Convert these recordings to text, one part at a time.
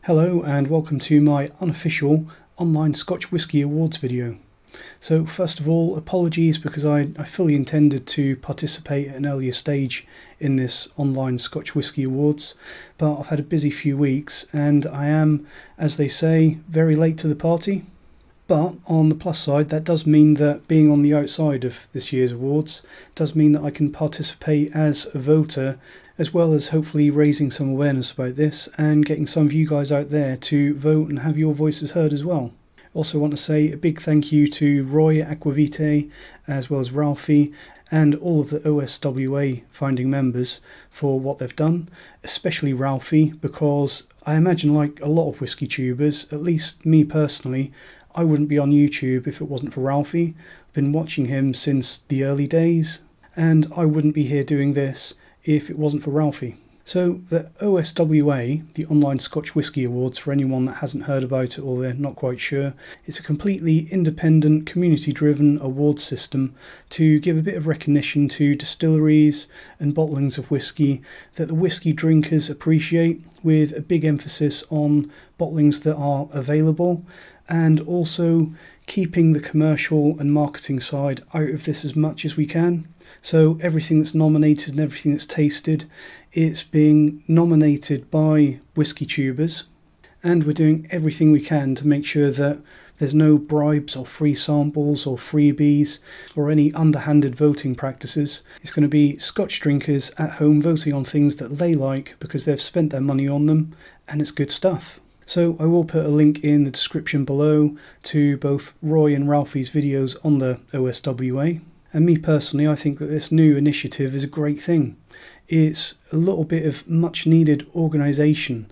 Hello and welcome to my unofficial online Scotch Whisky Awards video. So first of all, apologies because I fully intended to participate at an earlier stage in this online Scotch Whisky Awards, but I've had a busy few weeks and I am, as they say, very late to the party. But on the plus side, that does mean that being on the outside of this year's awards does mean that I can participate as a voter, as well as hopefully raising some awareness about this and getting some of you guys out there to vote and have your voices heard as well. Also want to say a big thank you to Roy at Aqvavitae, as well as Ralfy and all of the OSWA founding members for what they've done, especially Ralfy, because I imagine, like a lot of whiskey tubers, at least me personally, I wouldn't be on YouTube if it wasn't for Ralfy. I've been watching him since the early days, and I wouldn't be here doing this if it wasn't for Ralfy. So the OSWA, the Online Scotch Whisky Awards, for anyone that hasn't heard about it or they're not quite sure, it's a completely independent, community-driven awards system to give a bit of recognition to distilleries and bottlings of whisky that the whisky drinkers appreciate, with a big emphasis on bottlings that are available, and also keeping the commercial and marketing side out of this as much as we can. So everything that's nominated and everything that's tasted, it's being nominated by WhiskyTubers, and we're doing everything we can to make sure that there's no bribes or free samples or freebies or any underhanded voting practices. It's going to be Scotch drinkers at home voting on things that they like because they've spent their money on them, and it's good stuff. So I will put a link in the description below to both Roy and Ralfy's videos on the OSWA. And me personally, I think that this new initiative is a great thing. It's a little bit of much needed organisation.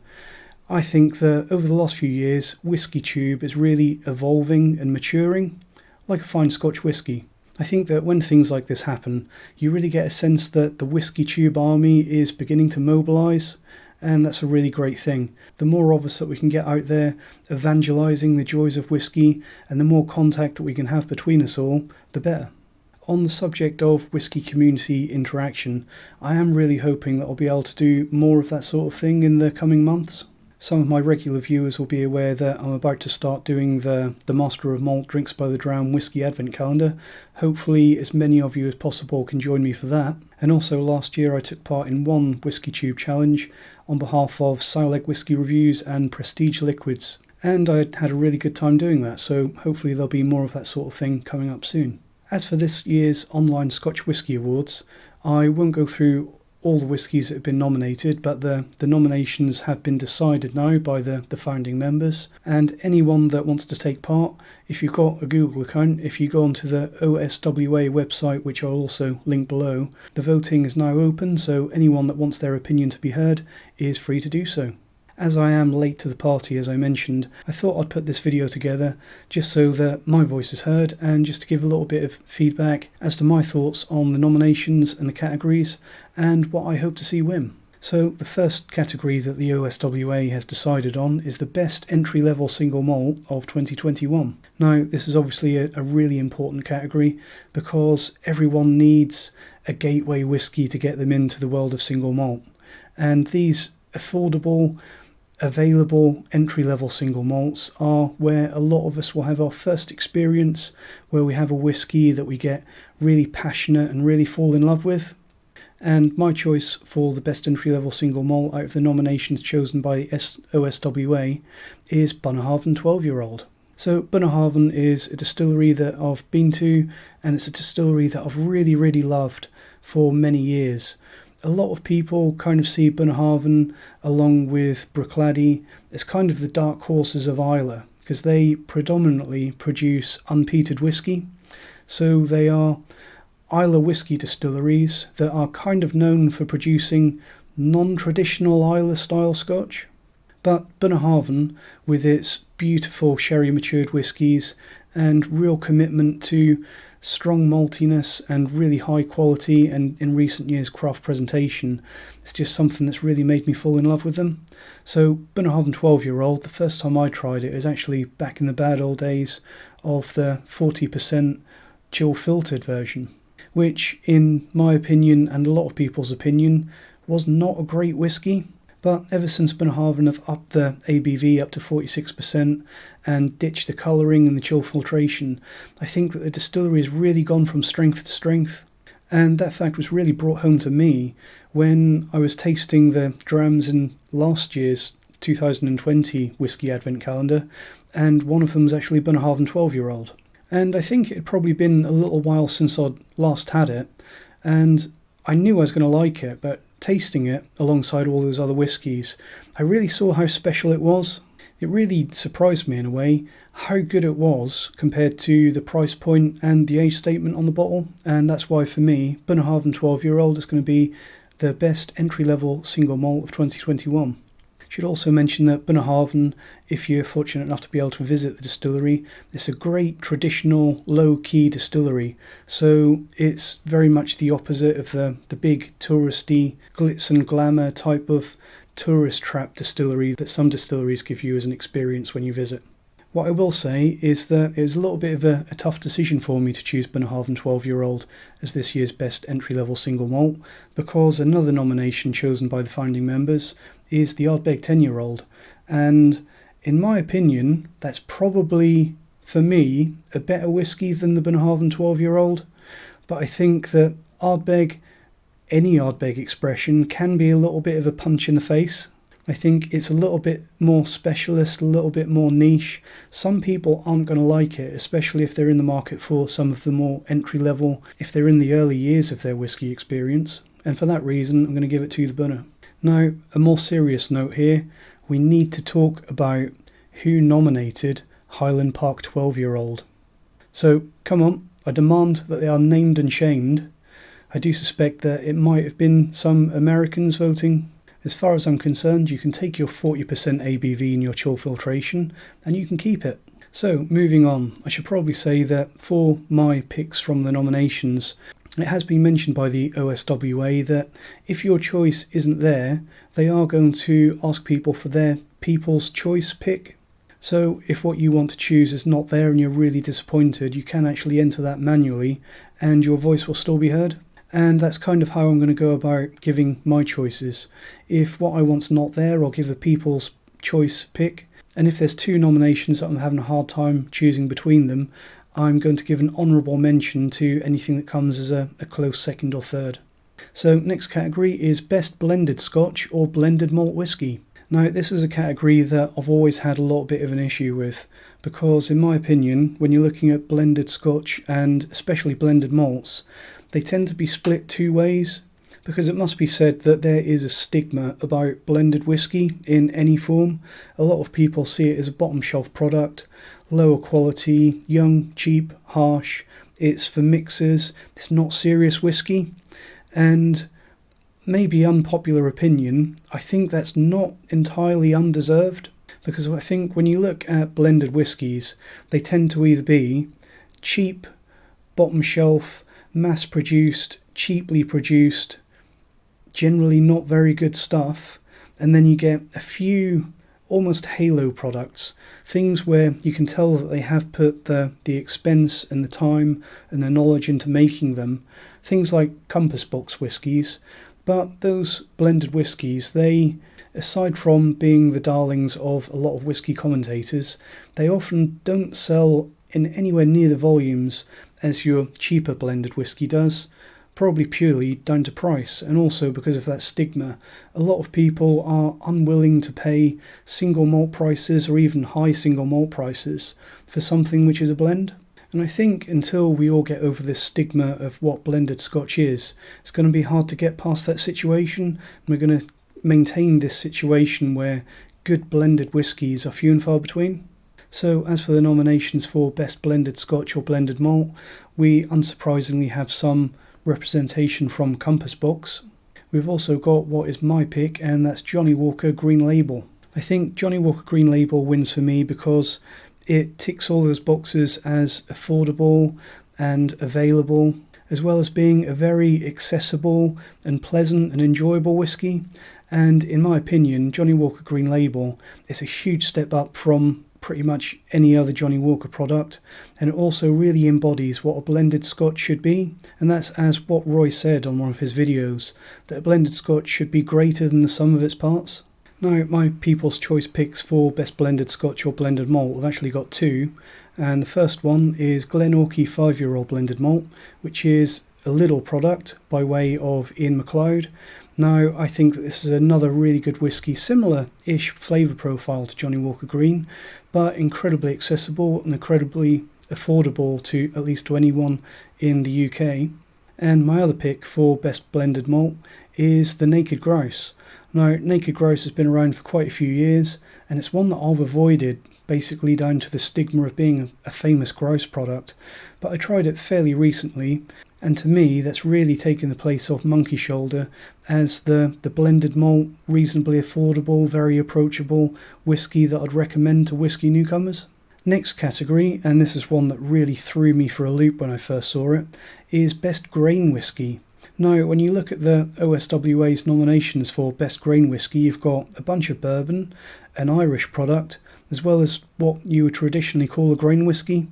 I think that over the last few years, WhiskyTube is really evolving and maturing, like a fine Scotch whisky. I think that when things like this happen, you really get a sense that the WhiskyTube army is beginning to mobilise, and that's a really great thing. The more of us that we can get out there evangelising the joys of whisky, and the more contact that we can have between us all, the better. On the subject of whisky community interaction, I am really hoping that I'll be able to do more of that sort of thing in the coming months. Some of my regular viewers will be aware that I'm about to start doing the Master of Malt Drinks by the Drown Whisky Advent Calendar. Hopefully as many of you as possible can join me for that. And also last year I took part in one WhiskyTube challenge on behalf of Sourleg Whisky Reviews and Prestige Liquids. And I had a really good time doing that, so hopefully there'll be more of that sort of thing coming up soon. As for this year's Online Scotch Whisky Awards, I won't go through all the whiskies that have been nominated, but the nominations have been decided now by the founding members, and anyone that wants to take part, if you've got a Google account, if you go onto the OSWA website, which I'll also link below, the voting is now open, so anyone that wants their opinion to be heard is free to do so. As I am late to the party, as I mentioned, I thought I'd put this video together just so that my voice is heard and just to give a little bit of feedback as to my thoughts on the nominations and the categories and what I hope to see win. So the first category that the OSWA has decided on is the Best Entry-Level Single Malt of 2021. Now, this is obviously a really important category because everyone needs a gateway whisky to get them into the world of single malt. And these affordable, available entry-level single malts are where a lot of us will have our first experience, where we have a whisky that we get really passionate and really fall in love with. And my choice for the best entry-level single malt out of the nominations chosen by the OSWA is Bunnahabhain 12-year-old. So Bunnahabhain is a distillery that I've been to, and it's a distillery that I've really loved for many years. A lot of people kind of see Bunnahabhain along with Bruichladdich as kind of the dark horses of Islay, because they predominantly produce unpeated whisky. So they are Islay whisky distilleries that are kind of known for producing non-traditional Islay style Scotch. But Bunnahabhain, with its beautiful sherry matured whiskies and real commitment to strong maltiness and really high quality, and in recent years craft presentation, it's just something that's really made me fall in love with them. So Bunnahabhain 12-year-old, the first time I tried it is actually back in the bad old days of the 40% chill filtered version, which in my opinion and a lot of people's opinion was not a great whisky. But ever since Bunnahabhain have upped the ABV up to 46% and ditched the colouring and the chill filtration, I think that the distillery has really gone from strength to strength. And that fact was really brought home to me when I was tasting the drams in last year's 2020 whisky advent calendar, and one of them was actually Bunnahabhain 12-year-old. And I think it had probably been a little while since I'd last had it, and I knew I was going to like it, but tasting it alongside all those other whiskies, I really saw how special it was. It really surprised me in a way how good it was compared to the price point and the age statement on the bottle, and that's why for me Bunnahabhain 12-year-old is going to be the best entry-level single malt of 2021. Should also mention that Bunnahabhain, if you're fortunate enough to be able to visit the distillery, it's a great traditional low-key distillery, so it's very much the opposite of the big touristy glitz and glamour type of tourist trap distillery that some distilleries give you as an experience when you visit. What I will say is that it was a little bit of a tough decision for me to choose Bunnahabhain 12-year-old as this year's best entry-level single malt, because another nomination chosen by the founding members is the Ardbeg 10-year-old, and in my opinion that's probably, for me, a better whisky than the Bunnahabhain 12-year-old, but I think that Ardbeg, any Ardbeg expression, can be a little bit of a punch in the face. I think it's a little bit more specialist, a little bit more niche. Some people aren't going to like it, especially if they're in the market for some of the more entry level, if they're in the early years of their whisky experience, and for that reason I'm going to give it to the Bunna. Now, a more serious note here, we need to talk about who nominated Highland Park 12-year-old. So, come on, I demand that they are named and shamed. I do suspect that it might have been some Americans voting. As far as I'm concerned, you can take your 40% ABV in your chill filtration and you can keep it. So, moving on, I should probably say that for my picks from the nominations, it has been mentioned by the OSWA that if your choice isn't there, they are going to ask people for their people's choice pick. So if what you want to choose is not there and you're really disappointed, you can actually enter that manually and your voice will still be heard. And that's kind of how I'm going to go about giving my choices. If what I want's not there, I'll give the people's choice pick. And if there's two nominations that I'm having a hard time choosing between them, I'm going to give an honourable mention to anything that comes as a close second or third. So next category is Best Blended Scotch or Blended Malt Whisky. Now this is a category that I've always had a little bit of an issue with, because in my opinion, when you're looking at blended Scotch and especially blended malts, they tend to be split two ways, because it must be said that there is a stigma about blended whisky in any form. A lot of people see it as a bottom shelf product, lower quality, young, cheap, harsh. It's for mixers, it's not serious whisky. And maybe unpopular opinion, I think that's not entirely undeserved, because I think when you look at blended whiskies, they tend to either be cheap, bottom shelf, mass produced, cheaply produced, generally not very good stuff, and then you get a few almost halo products, things where you can tell that they have put the expense and the time and the knowledge into making them, things like compass box whiskies. But those blended whiskies, they, aside from being the darlings of a lot of whisky commentators, they often don't sell in anywhere near the volumes as your cheaper blended whisky does, probably purely down to price, and also because of that stigma. A lot of people are unwilling to pay single malt prices or even high single malt prices for something which is a blend. And I think until we all get over this stigma of what blended Scotch is, it's going to be hard to get past that situation, and we're going to maintain this situation where good blended whiskies are few and far between. So as for the nominations for Best Blended Scotch or Blended Malt, we unsurprisingly have some representation from Compass Box. We've also got what is my pick, and that's Johnnie Walker Green Label. I think Johnnie Walker Green Label wins for me because it ticks all those boxes as affordable and available, as well as being a very accessible and pleasant and enjoyable whisky. And in my opinion, Johnnie Walker Green Label is a huge step up from pretty much any other Johnnie Walker product, and it also really embodies what a blended Scotch should be, and that's as what Roy said on one of his videos, that a blended Scotch should be greater than the sum of its parts. Now, my People's Choice picks for Best Blended Scotch or Blended Malt, I've actually got two, and the first one is Glenorchy 5-year-old Blended Malt, which is a Lidl product by way of Ian MacLeod. Now, I think that this is another really good whisky, similar-ish flavour profile to Johnnie Walker Green, but incredibly accessible and incredibly affordable to at least to anyone in the UK. And my other pick for Best Blended Malt is the Naked Grouse. Now, Naked Grouse has been around for quite a few years, and it's one that I've avoided, basically down to the stigma of being a famous grouse product. But I tried it fairly recently, and to me that's really taken the place of Monkey Shoulder as the blended malt, reasonably affordable, very approachable whisky that I'd recommend to whisky newcomers. Next category, and this is one that really threw me for a loop when I first saw it, is Best Grain Whisky. Now, when you look at the OSWA's nominations for Best Grain Whisky, you've got a bunch of bourbon, an Irish product, as well as what you would traditionally call a grain whisky.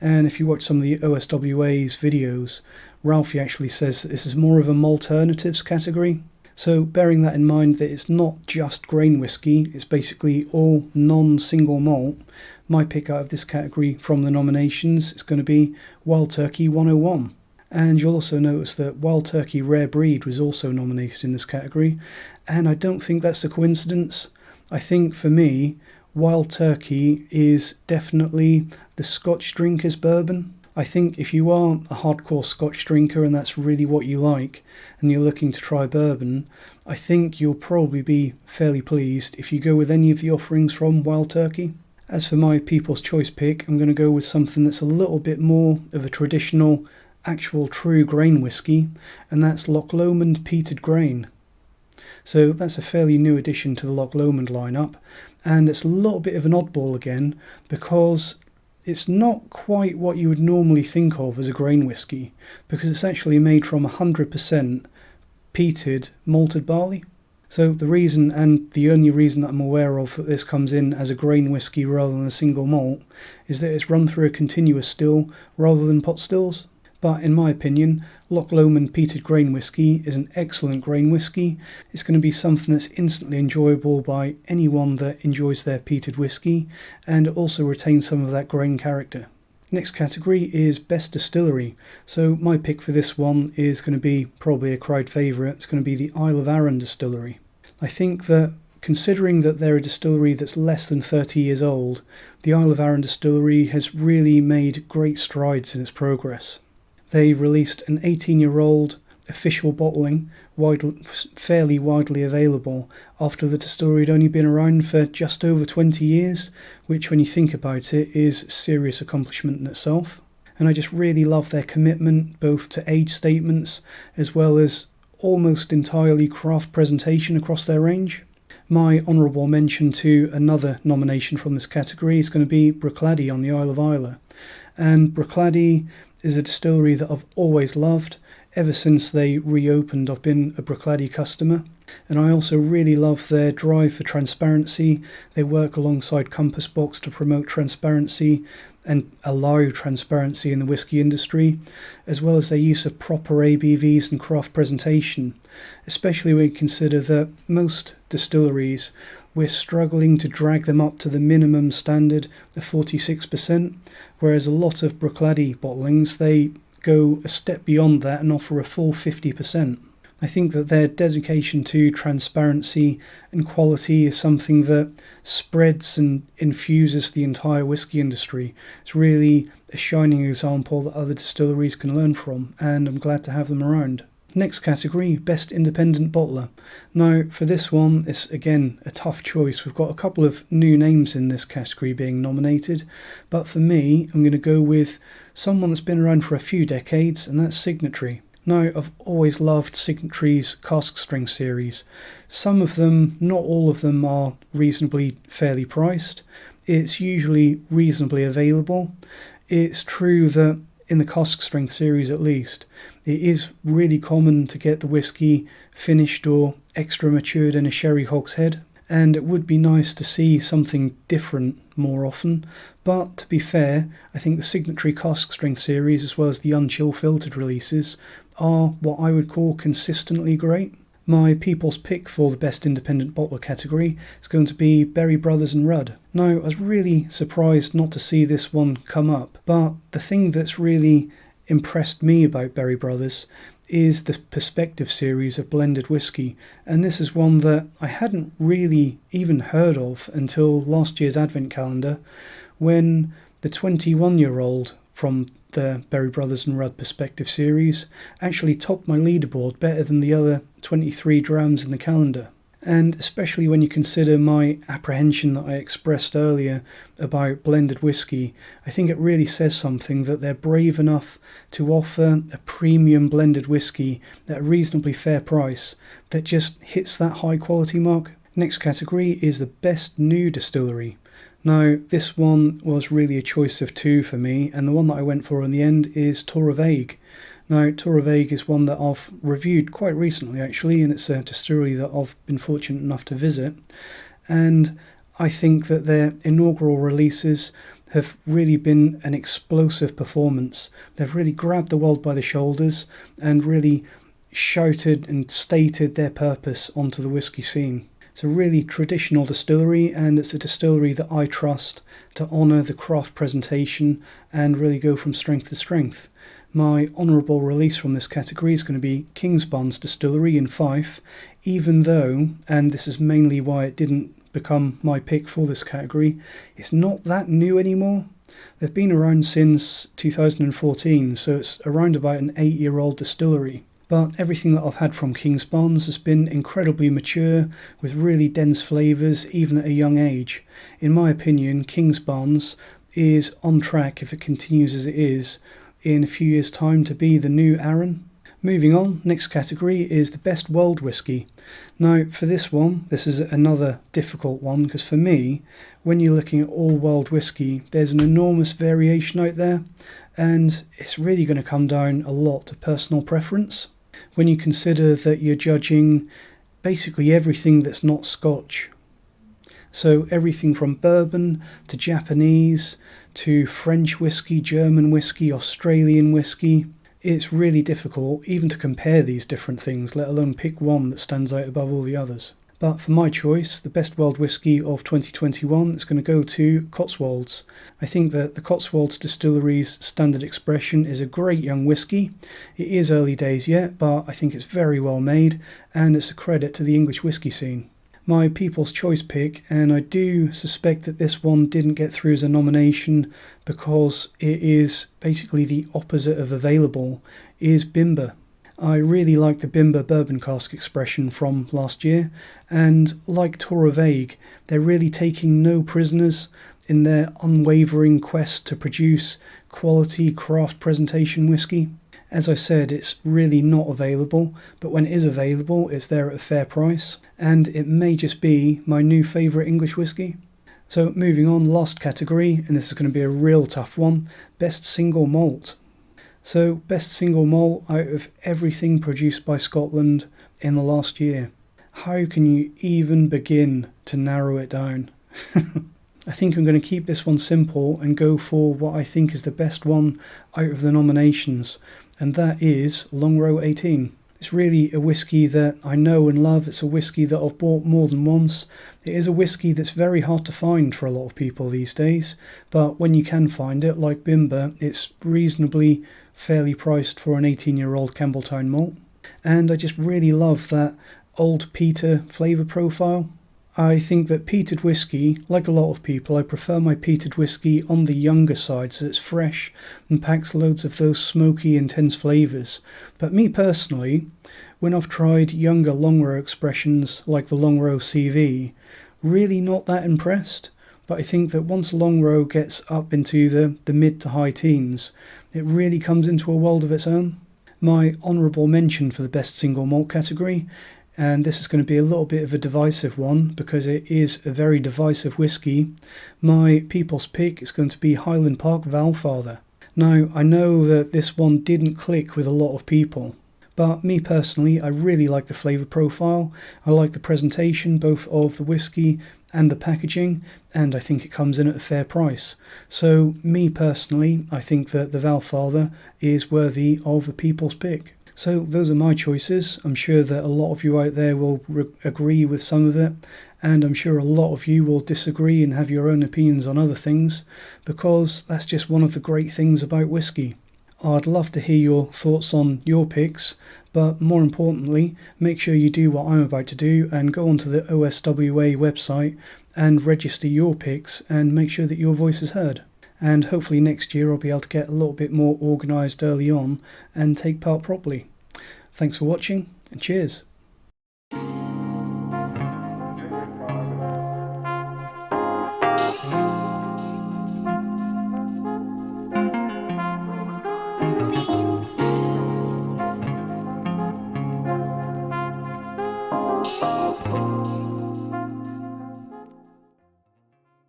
And if you watch some of the OSWA's videos, Ralfy actually says that this is more of a malternatives category. So bearing that in mind, that it's not just grain whisky, it's basically all non-single malt, my pick out of this category from the nominations is going to be Wild Turkey 101. And you'll also notice that Wild Turkey Rare Breed was also nominated in this category, and I don't think that's a coincidence. I think for me, Wild Turkey is definitely the Scotch drinker's bourbon. I think if you are a hardcore Scotch drinker and that's really what you like, and you're looking to try bourbon, I think you'll probably be fairly pleased if you go with any of the offerings from Wild Turkey. As for my People's Choice pick, I'm going to go with something that's a little bit more of a traditional, actual true grain whisky, and that's Loch Lomond Peated Grain. So that's a fairly new addition to the Loch Lomond lineup, and it's a little bit of an oddball again because it's not quite what you would normally think of as a grain whisky, because it's actually made from 100% peated malted barley. So the reason, and the only reason that I'm aware of that this comes in as a grain whisky rather than a single malt, is that it's run through a continuous still rather than pot stills. But in my opinion, Loch Lomond Peated Grain Whisky is an excellent grain whisky. It's going to be something that's instantly enjoyable by anyone that enjoys their peated whisky, and it also retains some of that grain character. Next category is Best Distillery. So my pick for this one is going to be probably a crowd favourite. It's going to be the Isle of Arran Distillery. I think that considering that they're a distillery that's less than 30 years old, the Isle of Arran Distillery has really made great strides in its progress. They released an 18-year-old official bottling, fairly widely available, after the distillery had only been around for just over 20 years, which when you think about it is a serious accomplishment in itself. And I just really love their commitment both to age statements as well as almost entirely craft presentation across their range. My honourable mention to another nomination from this category is going to be Bruichladdich on the Isle of Islay. And Bruichladdich is a distillery that I've always loved. Ever since they reopened, I've been a Bruichladdich customer, and I also really love their drive for transparency. They work alongside Compass Box to promote transparency and allow transparency in the whisky industry, as well as their use of proper ABVs and craft presentation, especially when you consider that most distilleries, we're struggling to drag them up to the minimum standard of 46%, whereas a lot of Bruichladdich bottlings, they go a step beyond that and offer a full 50%. I think that their dedication to transparency and quality is something that spreads and infuses the entire whisky industry. It's really a shining example that other distilleries can learn from, and I'm glad to have them around. Next category, Best Independent Bottler. Now, for this one, it's again a tough choice. We've got a couple of new names in this category being nominated, but for me, I'm going to go with someone that's been around for a few decades, and that's Signatory. Now, I've always loved Signatory's cask strength series. Some of them, not all of them, are reasonably fairly priced. It's usually reasonably available. It's true that in the cask strength series at least, it is really common to get the whisky finished or extra matured in a sherry hogshead. and it would be nice to see something different more often. But to be fair, I think the Signatory cask strength series as well as the unchill filtered releases are what I would call consistently great. My people's pick for the best independent bottler category is going to be Berry Brothers and Rudd. Now, I was really surprised not to see this one come up, but the thing that's really impressed me about Berry Brothers is the Perspective series of blended whiskey, and this is one that I hadn't really even heard of until last year's advent calendar, when the 21-year-old from the Berry Brothers and Rudd Perspective series actually topped my leaderboard better than the other 23 drams in the calendar. And especially when you consider my apprehension that I expressed earlier about blended whiskey, I think it really says something that they're brave enough to offer a premium blended whiskey at a reasonably fair price that just hits that high quality mark. Next category is the best new distillery. Now, this one was really a choice of two for me, and the one that I went for in the end is Torrevieja. Now, Torrevieja is one that I've reviewed quite recently actually, and it's a distillery that I've been fortunate enough to visit, and I think that their inaugural releases have really been an explosive performance. They've really grabbed the world by the shoulders and really shouted and stated their purpose onto the whiskey scene. It's a really traditional distillery, and it's a distillery that I trust to honour the craft presentation and really go from strength to strength. My honourable release from this category is going to be Kingsbarns Distillery in Fife, even though, and this is mainly why it didn't become my pick for this category, it's not that new anymore. They've been around since 2014, so it's around about an 8-year-old distillery. But everything that I've had from Kingsbarns has been incredibly mature, with really dense flavours, even at a young age. In my opinion, Kingsbarns is on track, if it continues as it is, in a few years' time to be the new Arran. Moving on, next category is the best world whiskey. Now, for this one, this is another difficult one, because for me, when you're looking at all world whiskey, there's an enormous variation out there, and it's really going to come down a lot to personal preference. When you consider that you're judging basically everything that's not Scotch. So everything from bourbon to Japanese to French whiskey, German whiskey, Australian whiskey. It's really difficult even to compare these different things, let alone pick one that stands out above all the others. But for my choice, the best world whiskey of 2021 is going to go to Cotswolds. I think that the Cotswolds Distillery's Standard Expression is a great young whiskey. It is early days yet, but I think it's very well made, and it's a credit to the English whiskey scene. My People's Choice pick, and I do suspect that this one didn't get through as a nomination because it is basically the opposite of available, is Bimber. I really like the Bimber bourbon cask expression from last year, and like Torrevieja, they're really taking no prisoners in their unwavering quest to produce quality craft presentation whiskey. As I said, it's really not available, but when it is available, it's there at a fair price, and it may just be my new favourite English whiskey. So moving on, last category, and this is going to be a real tough one, best single malt. So, best single malt out of everything produced by Scotland in the last year. How can you even begin to narrow it down? I think I'm going to keep this one simple and go for what I think is the best one out of the nominations, and that is Longrow 18. It's really a whiskey that I know and love. It's a whiskey that I've bought more than once. It is a whiskey that's very hard to find for a lot of people these days, but when you can find it, like Bimber, it's reasonably fairly priced for an 18-year-old Campbelltown malt. And I just really love that old peater flavour profile. I think that peated whiskey, like a lot of people, I prefer my peated whiskey on the younger side, so it's fresh and packs loads of those smoky, intense flavours. But me personally, when I've tried younger Longrow expressions like the Longrow CV, really not that impressed. But I think that once Longrow gets up into the mid to high teens, it really comes into a world of its own. My honourable mention for the best single malt category, and this is going to be a little bit of a divisive one because it is a very divisive whiskey. My people's pick is going to be Highland Park Valfather. Now, I know that this one didn't click with a lot of people, But me personally, I really like the flavour profile. I like the presentation both of the whisky and the packaging, and I think it comes in at a fair price. So me personally, I think that the Valfather is worthy of a people's pick. So those are my choices. I'm sure that a lot of you out there will agree with some of it, and I'm sure a lot of you will disagree and have your own opinions on other things, because that's just one of the great things about whisky. I'd love to hear your thoughts on your picks, but more importantly, make sure you do what I'm about to do and go onto the OSWA website and register your picks and make sure that your voice is heard. And hopefully next year I'll be able to get a little bit more organised early on and take part properly. Thanks for watching, and cheers.